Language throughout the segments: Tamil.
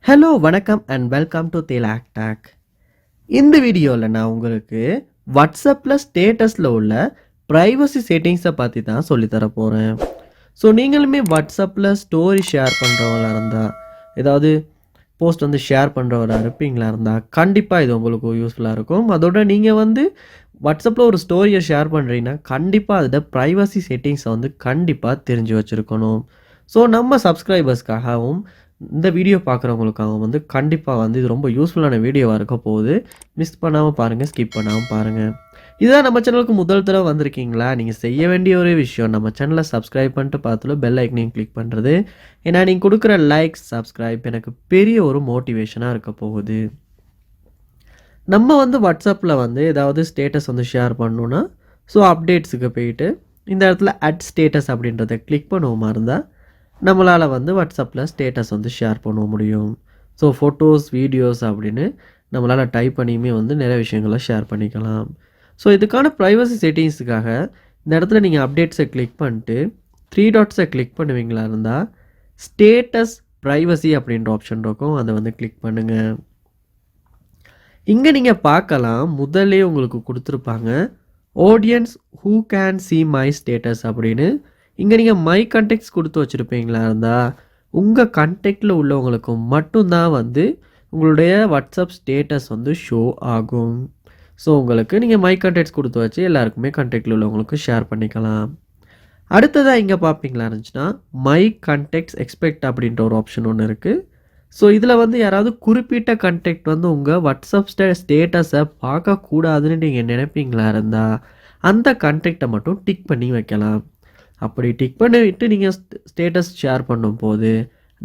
ஹலோ வணக்கம் அண்ட் வெல்கம் டு தேலாக் டாக். இந்த வீடியோவில் நான் உங்களுக்கு வாட்ஸ்அப்பில் ஸ்டேட்டஸில் உள்ள ப்ரைவசி செட்டிங்ஸை பற்றி தான் சொல்லித்தர போகிறேன். ஸோ நீங்களுமே வாட்ஸ்அப்பில் ஸ்டோரி ஷேர் பண்ணுறவங்களா இருந்தால், ஏதாவது போஸ்ட் வந்து ஷேர் பண்ணுறவராக இருப்பீங்களா இருந்தால் கண்டிப்பாக இது உங்களுக்கு யூஸ்ஃபுல்லாக இருக்கும். அதோட நீங்கள் வந்து வாட்ஸ்அப்பில் ஒரு ஸ்டோரியை ஷேர் பண்ணுறீங்கன்னா கண்டிப்பாக அதில் ப்ரைவசி செட்டிங்ஸை வந்து கண்டிப்பாக தெரிஞ்சு வச்சுருக்கணும். ஸோ நம்ம சப்ஸ்கிரைபர்ஸ்க்காகவும் இந்த வீடியோ பார்க்குறவங்களுக்காகவும் வந்து கண்டிப்பாக வந்து இது ரொம்ப யூஸ்ஃபுல்லான வீடியோவாக இருக்க போகுது. மிஸ் பண்ணாமல் பாருங்கள், ஸ்கிப் பண்ணாமல் பாருங்கள். இதுதான் நம்ம சேனலுக்கு முதல் தடவை வந்திருக்கீங்களா, நீங்கள் செய்ய வேண்டிய ஒரே விஷயம் நம்ம சேனலை சப்ஸ்கிரைப் பண்ணிட்டு பார்த்துட்டு பெல் ஐக்கனையும் கிளிக் பண்ணுறது. ஏன்னா நீங்கள் கொடுக்குற லைக் சப்ஸ்கிரைப் எனக்கு பெரிய ஒரு மோட்டிவேஷனாக இருக்க போகுது. நம்ம வந்து வாட்ஸ்அப்பில் வந்து ஏதாவது ஸ்டேட்டஸ் வந்து ஷேர் பண்ணணுன்னா, ஸோ அப்டேட்ஸுக்கு போயிட்டு இந்த இடத்துல அட் ஸ்டேட்டஸ் அப்படின்றத கிளிக் பண்ணுவோமா இருந்தால் நம்மளால் வந்து வாட்ஸ்அப்பில் ஸ்டேட்டஸ் வந்து ஷேர் பண்ண முடியும். ஸோ ஃபோட்டோஸ், வீடியோஸ் அப்படின்னு நம்மளால் டைப் பண்ணியுமே வந்து நிறைய விஷயங்களை ஷேர் பண்ணிக்கலாம். ஸோ இதுக்கான ப்ரைவசி செட்டிங்ஸுக்காக இந்த இடத்துல நீங்கள் அப்டேட்ஸை கிளிக் பண்ணிட்டு 3 டாட்ஸை கிளிக் பண்ணுவீங்களா இருந்தால் ஸ்டேட்டஸ் ப்ரைவசி அப்படின்ற ஆப்ஷன் இருக்கும், அதை வந்து கிளிக் பண்ணுங்கள். இங்கே நீங்கள் பார்க்கலாம், முதல்லே உங்களுக்கு கொடுத்துருப்பாங்க audience who can see my status அப்படின்னு. இங்கே நீங்கள் மை கான்டெக்ட்ஸ் கொடுத்து வச்சுருப்பீங்களா இருந்தால் உங்கள் கான்டெக்டில் உள்ளவங்களுக்கு மட்டும்தான் வந்து உங்களுடைய வாட்ஸ்அப் ஸ்டேட்டஸ் வந்து ஷோ ஆகும். ஸோ உங்களுக்கு நீங்கள் மை கான்டெக்ட்ஸ் கொடுத்து வச்சு எல்லாருக்குமே கான்டெக்டில் உள்ளவங்களுக்கு ஷேர் பண்ணிக்கலாம். அடுத்ததாக இங்கே பார்ப்பீங்களா இருந்துச்சுன்னா மை கான்டெக்ட்ஸ் எக்ஸ்பெக்ட் அப்படின்ற ஒரு ஆப்ஷன் ஒன்று இருக்குது. ஸோ இதில் வந்து யாராவது குறிப்பிட்ட கான்டெக்ட் வந்து உங்கள் வாட்ஸ்அப் ஸ்டேட்டஸை பார்க்கக்கூடாதுன்னு நீங்கள் நினைப்பீங்களா இருந்தால் அந்த கான்டெக்டை மட்டும் டிக் பண்ணி வைக்கலாம். அப்படி டிக் பண்ணிவிட்டு நீங்கள் ஸ்டேட்டஸ் ஷேர் பண்ணும்போது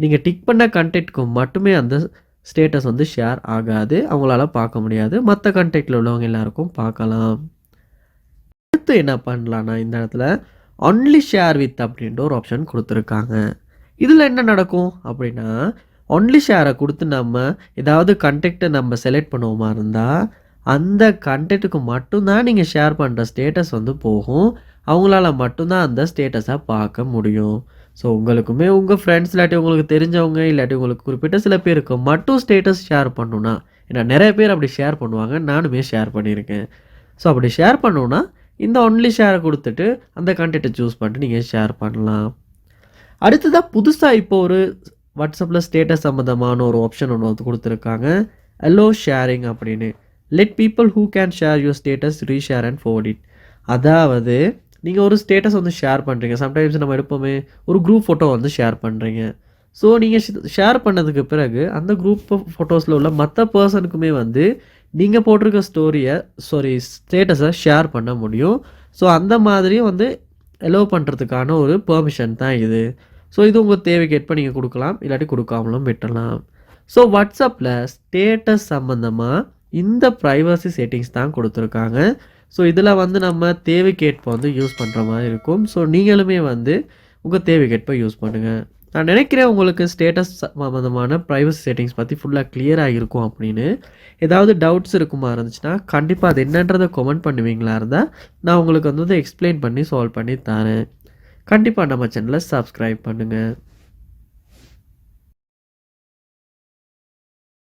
நீங்கள் டிக் பண்ண கண்டெக்ட்க்கு மட்டுமே அந்த ஸ்டேட்டஸ் வந்து ஷேர் ஆகாது, அவங்களால பார்க்க முடியாது. மற்ற கண்டெக்டில் உள்ளவங்க எல்லாருக்கும் பார்க்கலாம். அடுத்து என்ன பண்ணலான்னா இந்த இடத்துல ஒன்லி ஷேர் வித் அப்படின்ற ஒரு ஆப்ஷன் கொடுத்துருக்காங்க. இதில் என்ன நடக்கும் அப்படின்னா ஒன்லி ஷேரை கொடுத்து நம்ம ஏதாவது கண்டெக்டை நம்ம செலக்ட் பண்ணுவோமா இருந்தால் அந்த கண்டெக்ட்டுக்கு மட்டும்தான் நீங்கள் ஷேர் பண்ணுற ஸ்டேட்டஸ் வந்து போகும். அவங்களால மட்டும்தான் அந்த ஸ்டேட்டஸை பார்க்க முடியும். ஸோ உங்களுக்குமே உங்கள் ஃப்ரெண்ட்ஸ் இல்லாட்டி உங்களுக்கு தெரிஞ்சவங்க இல்லாட்டி உங்களுக்கு குறிப்பிட்ட சில பேருக்கு மட்டும் ஸ்டேட்டஸ் ஷேர் பண்ணணுன்னா, ஏன்னா நிறைய பேர் அப்படி ஷேர் பண்ணுவாங்க, நானுமே ஷேர் பண்ணியிருக்கேன். ஸோ அப்படி ஷேர் பண்ணணுன்னா இந்த ஒன்லி ஷேரை கொடுத்துட்டு அந்த கண்டெக்ட்டை சூஸ் பண்ணிட்டு நீங்கள் ஷேர் பண்ணலாம். அடுத்ததாக புதுசாக இப்போ ஒரு வாட்ஸ்அப்பில் ஸ்டேட்டஸ் சம்மந்தமான ஒரு ஆப்ஷன் ஒன்று வந்து கொடுத்துருக்காங்க, அலோ ஷேரிங் அப்படின்னு. Let people who can share your status reshare and forward it. அதாவது நீங்கள் ஒரு ஸ்டேட்டஸ் வந்து ஷேர் பண்ணுறீங்க, சம்டைம்ஸ் நம்ம எடுப்போமே ஒரு குரூப் ஃபோட்டோ வந்து ஷேர் பண்ணுறீங்க. ஸோ நீங்கள் ஷேர் பண்ணதுக்கு பிறகு அந்த குரூப் ஃபோட்டோஸில் உள்ள மற்ற பர்சனுக்குமே வந்து நீங்கள் போட்டிருக்க ஸ்டேட்டஸை ஷேர் பண்ண முடியும். ஸோ அந்த மாதிரியும் வந்து அலோவ் பண்ணுறதுக்கான ஒரு பெர்மிஷன் தான் இது. ஸோ இது உங்கள் தேவைக்கு ஏற்ப நீங்கள் கொடுக்கலாம், இல்லாட்டி கொடுக்காமலும் விட்டுடலாம். ஸோ வாட்ஸ்அப்பில் ஸ்டேட்டஸ் சம்மந்தமாக இந்த ப்ரைவசி செட்டிங்ஸ் தான் கொடுத்துருக்காங்க. ஸோ இதில் வந்து நம்ம தேவைக்கேற்ப வந்து யூஸ் பண்ணுற மாதிரி இருக்கும். ஸோ நீங்களுமே வந்து உங்கள் தேவைக்கேற்ப யூஸ் பண்ணுங்கள். நான் நினைக்கிறேன் உங்களுக்கு ஸ்டேட்டஸ் சம்மந்தமான ப்ரைவசி செட்டிங்ஸ் பற்றி ஃபுல்லாக கிளியராக இருக்கும் அப்படின்னு. ஏதாவது டவுட்ஸ் இருக்குமா இருந்துச்சுன்னா கண்டிப்பாக அது என்னன்றதை கமெண்ட் பண்ணுவீங்களா இருந்தால் நான் உங்களுக்கு வந்து எக்ஸ்பிளைன் பண்ணி சால்வ் பண்ணி தரேன். கண்டிப்பாக நம்ம சேனலை சப்ஸ்கிரைப் பண்ணுங்கள்.